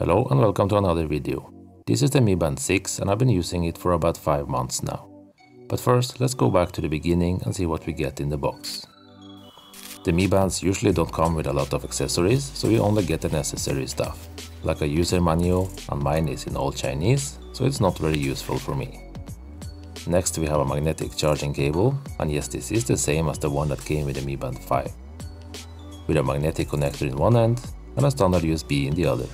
Hello and welcome to another video. This is the Mi Band 6 and I've been using it for about 5 months now. But first, let's go back to the beginning and see what we get in the box. The Mi Bands usually don't come with a lot of accessories, so you only get the necessary stuff, like a user manual, and mine is in all Chinese, so it's not very useful for me. Next we have a magnetic charging cable, and yes, this is the same as the one that came with the Mi Band 5. With a magnetic connector in one end and a standard USB in the other.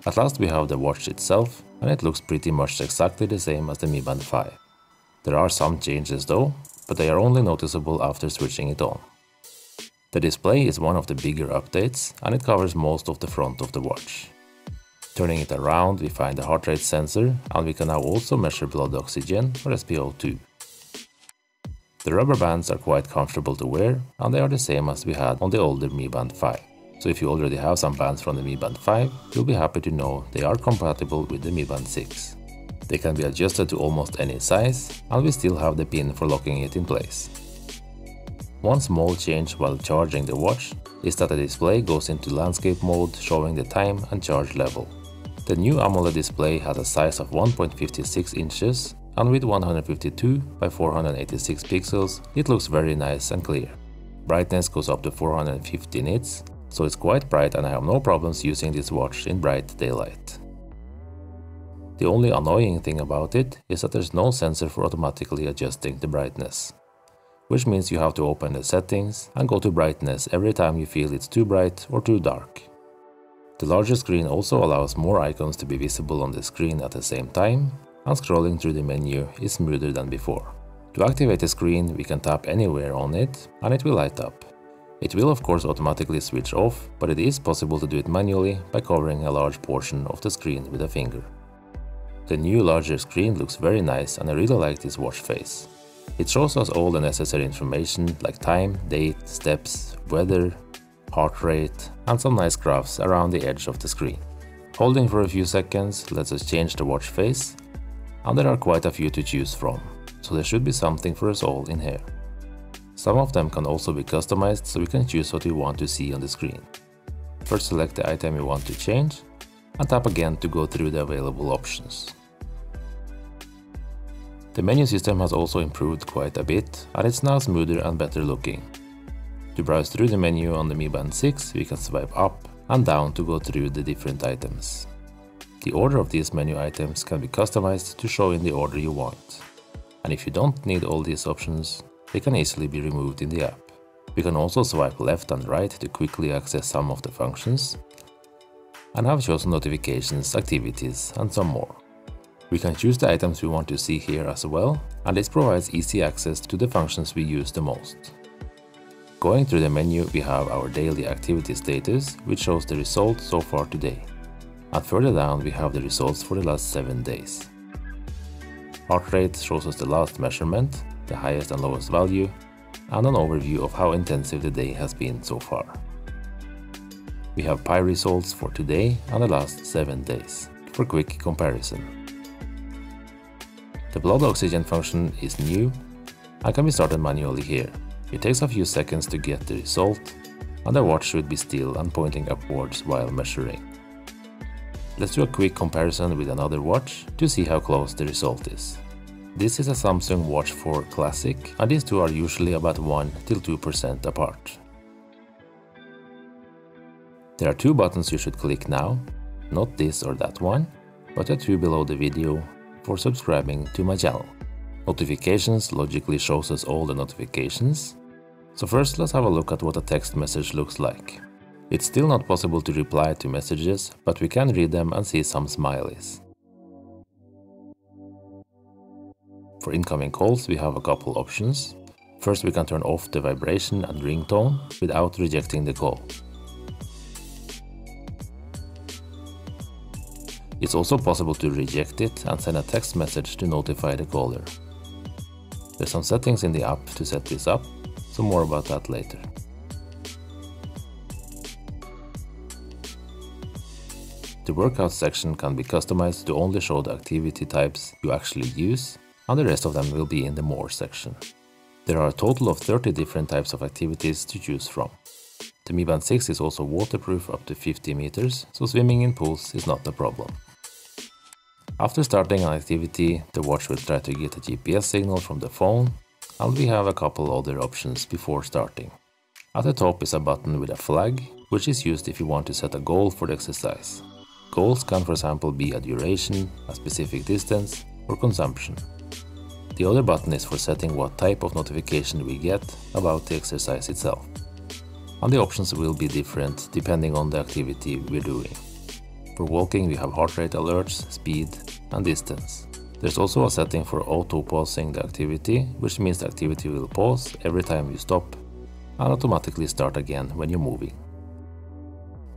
At last we have the watch itself, and it looks pretty much exactly the same as the Mi Band 5. There are some changes though, but they are only noticeable after switching it on. The display is one of the bigger updates, and it covers most of the front of the watch. Turning it around, we find the heart rate sensor, and we can now also measure blood oxygen or SpO2. The rubber bands are quite comfortable to wear, and they are the same as we had on the older Mi Band 5. So if you already have some bands from the Mi Band 5, you'll be happy to know they are compatible with the Mi Band 6. They can be adjusted to almost any size, and we still have the pin for locking it in place. One small change while charging the watch is that the display goes into landscape mode, showing the time and charge level. The new AMOLED display has a size of 1.56 inches, and with 152 by 486 pixels, it looks very nice and clear. Brightness goes up to 450 nits, so it's quite bright and I have no problems using this watch in bright daylight. The only annoying thing about it is that there's no sensor for automatically adjusting the brightness, which means you have to open the settings and go to brightness every time you feel it's too bright or too dark. The larger screen also allows more icons to be visible on the screen at the same time, and scrolling through the menu is smoother than before. To activate the screen, we can tap anywhere on it and it will light up. It will of course automatically switch off, but it is possible to do it manually by covering a large portion of the screen with a finger. The new larger screen looks very nice and I really like this watch face. It shows us all the necessary information like time, date, steps, weather, heart rate, and some nice graphs around the edge of the screen. Holding for a few seconds lets us change the watch face, and there are quite a few to choose from, so there should be something for us all in here. Some of them can also be customized, so we can choose what we want to see on the screen. First select the item you want to change, and tap again to go through the available options. The menu system has also improved quite a bit, and it's now smoother and better looking. To browse through the menu on the Mi Band 6, we can swipe up and down to go through the different items. The order of these menu items can be customized to show in the order you want. And if you don't need all these options, they can easily be removed in the app. We can also swipe left and right to quickly access some of the functions, and have chosen notifications, activities, and some more. We can choose the items we want to see here as well, and this provides easy access to the functions we use the most. Going through the menu, we have our daily activity status, which shows the results so far today. And further down we have the results for the last 7 days. Heart rate shows us the last measurement, the highest and lowest value, and an overview of how intensive the day has been so far. We have Pi results for today and the last 7 days, for quick comparison. The blood oxygen function is new and can be started manually here. It takes a few seconds to get the result, and the watch should be still and pointing upwards while measuring. Let's do a quick comparison with another watch to see how close the result is. This is a Samsung Watch 4 Classic, and these two are usually about 1–2% apart. There are 2 buttons you should click now, not this or that one, but the 2 below the video for subscribing to my channel. Notifications logically shows us all the notifications. So first let's have a look at what a text message looks like. It's still not possible to reply to messages, but we can read them and see some smileys. For incoming calls, we have a couple options. First, we can turn off the vibration and ringtone without rejecting the call. It's also possible to reject it and send a text message to notify the caller. There's some settings in the app to set this up, so more about that later. The workout section can be customized to only show the activity types you actually use, and the rest of them will be in the More section. There are a total of 30 different types of activities to choose from. The Mi Band 6 is also waterproof up to 50 meters, so swimming in pools is not a problem. After starting an activity, the watch will try to get a GPS signal from the phone, and we have a couple other options before starting. At the top is a button with a flag, which is used if you want to set a goal for the exercise. Goals can for example be a duration, a specific distance, or consumption. The other button is for setting what type of notification we get about the exercise itself. And the options will be different depending on the activity we're doing. For walking we have heart rate alerts, speed and distance. There's also a setting for auto-pausing the activity, which means the activity will pause every time you stop and automatically start again when you're moving.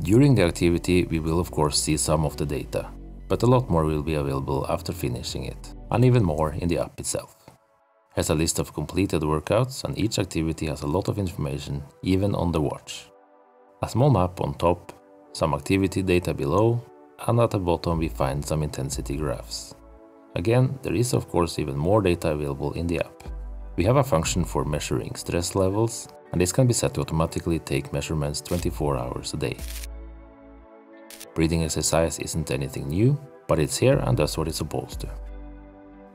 During the activity we will of course see some of the data, but a lot more will be available after finishing it, and even more in the app itself. It has a list of completed workouts, and each activity has a lot of information even on the watch. A small map on top, some activity data below, and at the bottom we find some intensity graphs. Again, there is of course even more data available in the app. We have a function for measuring stress levels, and this can be set to automatically take measurements 24 hours a day. Breathing exercise isn't anything new, but it's here and does what it's supposed to.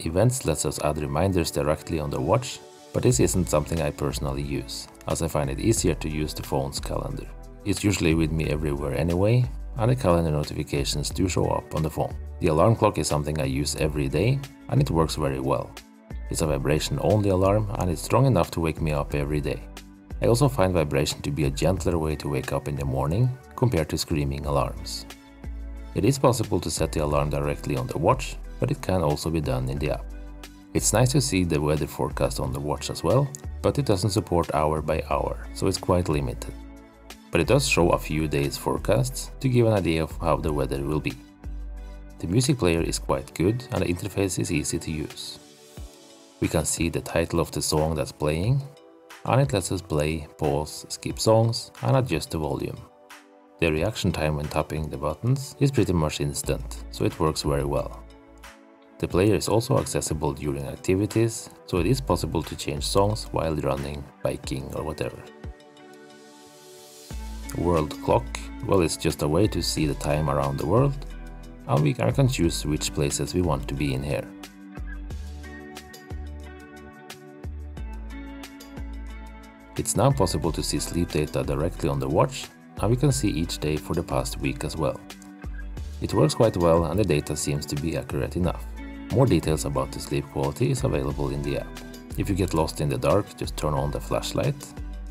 Events lets us add reminders directly on the watch, but this isn't something I personally use, as I find it easier to use the phone's calendar. It's usually with me everywhere anyway, and the calendar notifications do show up on the phone. The alarm clock is something I use every day, and it works very well. It's a vibration-only alarm, and it's strong enough to wake me up every day. I also find vibration to be a gentler way to wake up in the morning compared to screaming alarms. It is possible to set the alarm directly on the watch, but it can also be done in the app. It's nice to see the weather forecast on the watch as well, but it doesn't support hour by hour, so it's quite limited. But it does show a few days forecasts to give an idea of how the weather will be. The music player is quite good and the interface is easy to use. We can see the title of the song that's playing, and it lets us play, pause, skip songs and adjust the volume. The reaction time when tapping the buttons is pretty much instant, so it works very well. The player is also accessible during activities, so it is possible to change songs while running, biking or whatever. World clock, well, it's just a way to see the time around the world, and we can choose which places we want to be in here. It's now possible to see sleep data directly on the watch, and we can see each day for the past week as well. It works quite well and the data seems to be accurate enough. More details about the sleep quality is available in the app. If you get lost in the dark, just turn on the flashlight.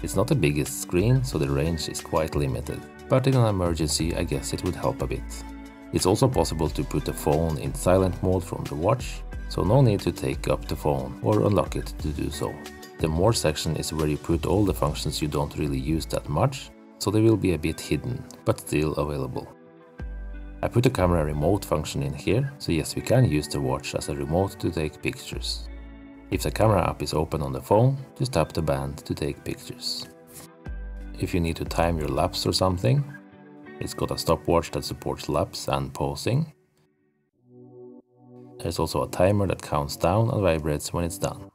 It's not the biggest screen, so the range is quite limited, but in an emergency I guess it would help a bit. It's also possible to put the phone in silent mode from the watch, so no need to take up the phone or unlock it to do so. The More section is where you put all the functions you don't really use that much, so they will be a bit hidden, but still available. I put the camera remote function in here, so yes, we can use the watch as a remote to take pictures. If the camera app is open on the phone, just tap the band to take pictures. If you need to time your laps or something, it's got a stopwatch that supports laps and pausing. There's also a timer that counts down and vibrates when it's done.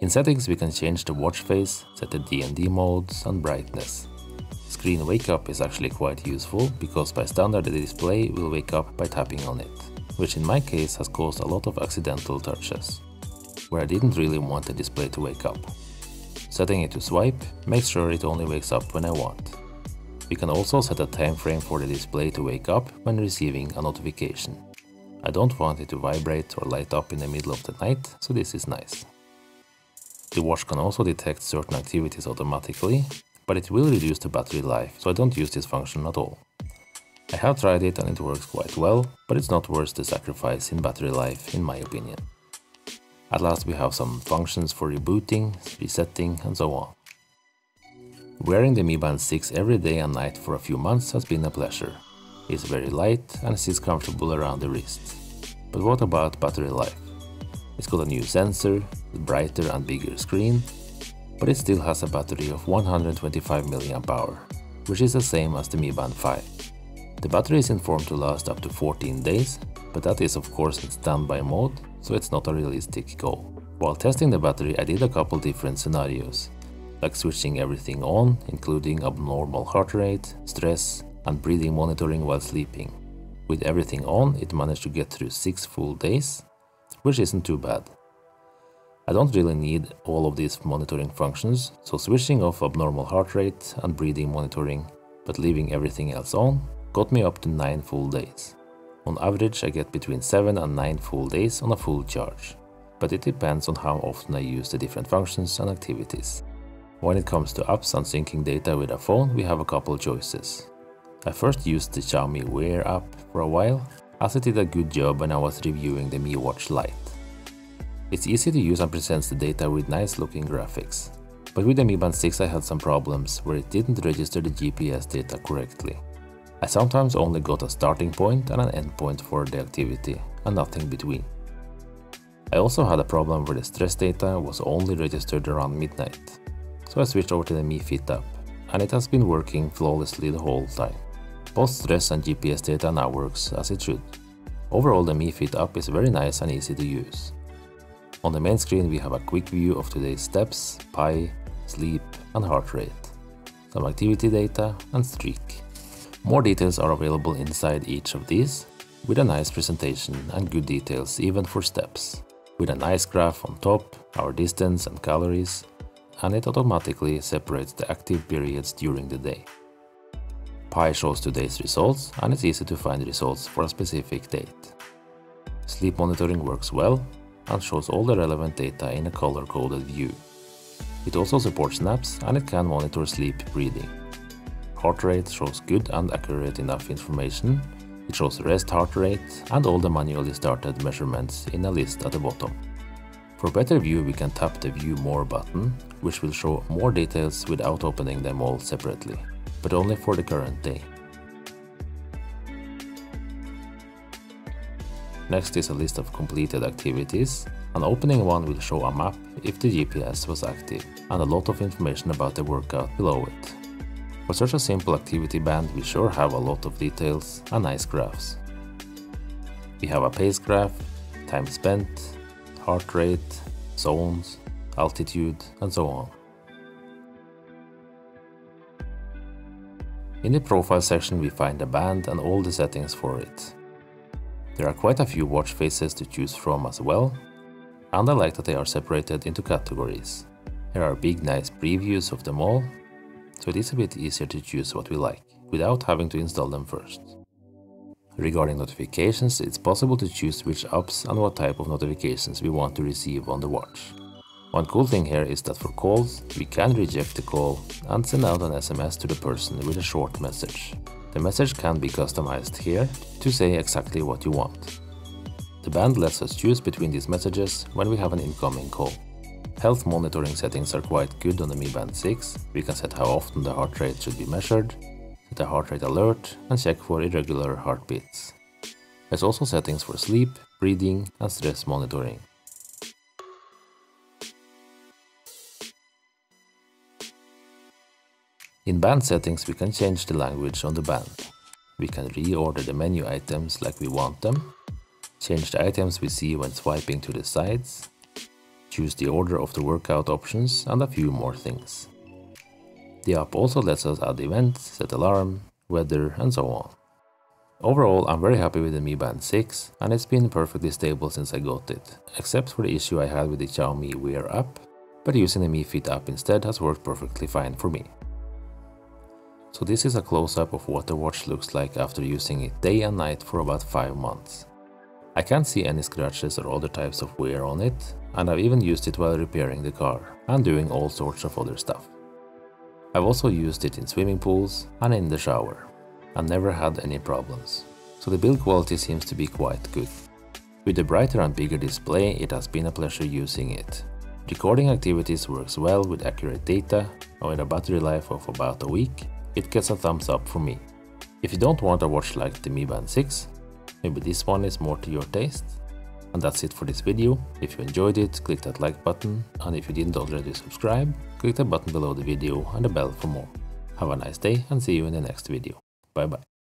In settings we can change the watch face, set the D&D modes and brightness. Screen wake up is actually quite useful, because by standard the display will wake up by tapping on it, which in my case has caused a lot of accidental touches, where I didn't really want the display to wake up. Setting it to swipe makes sure it only wakes up when I want. We can also set a time frame for the display to wake up when receiving a notification. I don't want it to vibrate or light up in the middle of the night, so this is nice. The watch can also detect certain activities automatically, but it will reduce the battery life, so I don't use this function at all. I have tried it and it works quite well, but it's not worth the sacrifice in battery life in my opinion. At last we have some functions for rebooting, resetting and so on. Wearing the Mi Band 6 every day and night for a few months has been a pleasure. It's very light and sits comfortable around the wrist. But what about battery life? It's got a new sensor, a brighter and bigger screen, but it still has a battery of 125 mAh, which is the same as the Mi Band 5. The battery is informed to last up to 14 days, but that is of course in standby mode, so it's not a realistic goal. While testing the battery I did a couple different scenarios, like switching everything on, including abnormal heart rate, stress, and breathing monitoring while sleeping. With everything on, it managed to get through 6 full days, which isn't too bad. I don't really need all of these monitoring functions, so switching off abnormal heart rate and breathing monitoring, but leaving everything else on, got me up to 9 full days. On average, I get between 7 and 9 full days on a full charge, but it depends on how often I use the different functions and activities. When it comes to apps and syncing data with a phone, we have a couple choices. I first used the Xiaomi Wear App for a while, as it did a good job when I was reviewing the Mi Watch Lite. It's easy to use and presents the data with nice looking graphics. But with the Mi Band 6 I had some problems where it didn't register the GPS data correctly. I sometimes only got a starting point and an end point for the activity, and nothing between. I also had a problem where the stress data was only registered around midnight. So I switched over to the Mi Fit app, and it has been working flawlessly the whole time. Both stress and GPS data now works as it should. Overall, the Mi Fit app is very nice and easy to use. On the main screen we have a quick view of today's steps, pi, sleep and heart rate, some activity data and streak. More details are available inside each of these, with a nice presentation and good details even for steps. With a nice graph on top, our distance and calories, and it automatically separates the active periods during the day. Pi shows today's results, and it's easy to find results for a specific date. Sleep monitoring works well and shows all the relevant data in a color-coded view. It also supports naps, and it can monitor sleep breathing. Heart rate shows good and accurate enough information. It shows rest heart rate and all the manually started measurements in a list at the bottom. For better view we can tap the View More button, which will show more details without opening them all separately, but only for the current day. Next is a list of completed activities. An opening one will show a map if the GPS was active, and a lot of information about the workout below it. For such a simple activity band, we sure have a lot of details and nice graphs. We have a pace graph, time spent, heart rate, zones, altitude, and so on. In the profile section we find the band and all the settings for it. There are quite a few watch faces to choose from as well, and I like that they are separated into categories. Here are big nice previews of them all, so it is a bit easier to choose what we like, without having to install them first. Regarding notifications, it's possible to choose which apps and what type of notifications we want to receive on the watch. One cool thing here is that for calls, we can reject the call and send out an SMS to the person with a short message. The message can be customized here to say exactly what you want. The band lets us choose between these messages when we have an incoming call. Health monitoring settings are quite good on the Mi Band 6. We can set how often the heart rate should be measured, set a heart rate alert, and check for irregular heartbeats. There's also settings for sleep, breathing, and stress monitoring. In band settings we can change the language on the band. We can reorder the menu items like we want them, change the items we see when swiping to the sides, choose the order of the workout options, and a few more things. The app also lets us add events, set alarm, weather, and so on. Overall, I'm very happy with the Mi Band 6, and it's been perfectly stable since I got it, except for the issue I had with the Xiaomi Wear App, but using the Mi Fit app instead has worked perfectly fine for me. So this is a close-up of what the watch looks like after using it day and night for about 5 months. I can't see any scratches or other types of wear on it, and I've even used it while repairing the car and doing all sorts of other stuff. I've also used it in swimming pools and in the shower, and never had any problems, so the build quality seems to be quite good. With the brighter and bigger display, it has been a pleasure using it. Recording activities works well with accurate data, and with a battery life of about a week, it gets a thumbs up from me. If you don't want a watch like the Mi Band 6, maybe this one is more to your taste. And that's it for this video. If you enjoyed it, click that like button, and if you didn't already subscribe, click the button below the video and the bell for more. Have a nice day and see you in the next video. Bye bye.